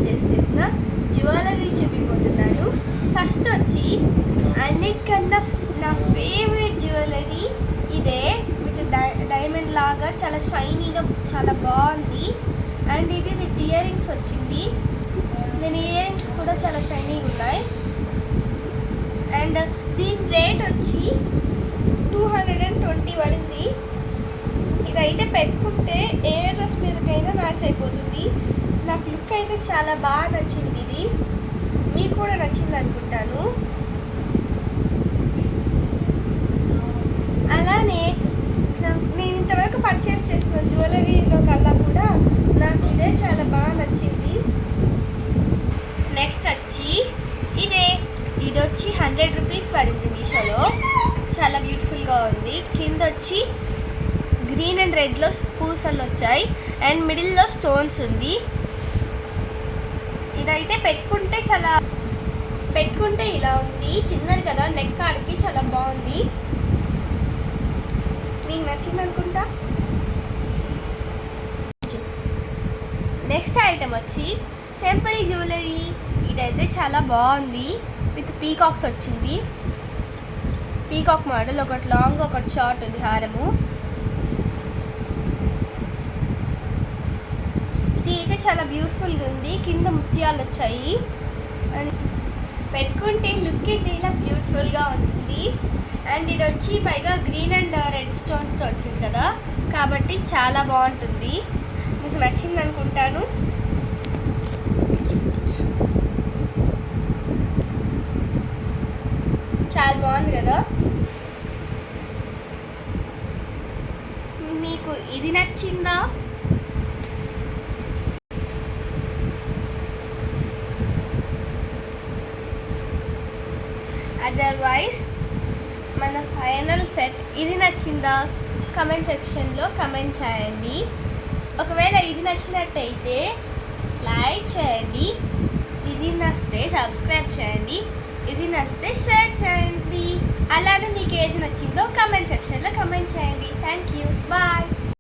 Purchase చేసిన jewellery చెప్పిపోతున్నాను. First వచ్చి అన్నిటికన్నా నా ఫేవరెట్ జ్యువెలరీ ఇదే, విత్ డైమండ్ లాగా చాలా షైనీగా చాలా బాగుంది. అండ్ ఇది విత్ ఇయర్ రింగ్స్ వచ్చింది. నేను ఇయర్ రింగ్స్ కూడా చాలా షైనీగా ఉన్నాయి. అండ్ దీని రేట్ వచ్చి 220 పడింది. ఇదైతే పెట్టుకుంటే ఏ డ్రెస్ మీదకైనా మ్యాచ్ అయిపోతుంది. నాకు లుక్ అయితే చాలా బాగా నచ్చింది. ఇది మీకు కూడా నచ్చింది అనుకుంటాను. అలానే నేను ఇంతవరకు పర్చేస్ చేసిన జ్యువెలరీలో కల్లా కూడా నాకు ఇదే చాలా బాగా నచ్చింది. నెక్స్ట్ వచ్చి ఇది వచ్చి 100 రూపీస్ పడింది మీషోలో. చాలా బ్యూటిఫుల్గా ఉంది. కింద వచ్చి గ్రీన్ అండ్ రెడ్లో పూసలు వచ్చాయి అండ్ మిడిల్లో స్టోన్స్ ఉంది. ఇదైతే పెట్టుకుంటే ఇలా ఉంది. చిన్నది కదా, నెక్ కాడికి చాలా బాగుంది. నీకు నచ్చింది అనుకుంటా. నెక్స్ట్ ఐటమ్ వచ్చి టెంపుల్ జ్యువెలరీ. ఇదైతే చాలా బాగుంది. విత్ పీకాక్స్ వచ్చింది. పీకాక్ మోడల్, ఒకటి లాంగ్ ఒకటి షార్ట్ ఉంది హారము. ఇది అయితే చాలా బ్యూటిఫుల్గా ఉంది. కింద ముత్యాలు వచ్చాయి అండ్ పెట్టుకుంటే లుక్ అయితే ఇలా బ్యూటిఫుల్గా ఉంటుంది. అండ్ ఇది వచ్చి పైగా గ్రీన్ అండ్ రెడ్ స్టోన్స్తో వచ్చింది కదా, కాబట్టి చాలా బాగుంటుంది. మీకు నచ్చింది అనుకుంటాను. చాలా బాగుంది కదా. మీకు ఇది నచ్చిందా? అదర్వైజ్ మన ఫైనల్ సెట్ ఇది నచ్చిందా? కమెంట్ సెక్షన్లో కమెంట్ చేయండి. ఒకవేళ ఇది నచ్చినట్టయితే లైక్ చేయండి. ఇది నచ్చితే సబ్స్క్రైబ్ చేయండి. ఇది నచ్చితే షేర్ చేయండి. అలాగే మీకు ఏది నచ్చిందో కమెంట్ సెక్షన్లో కమెంట్ చేయండి. Thank you. బాయ్.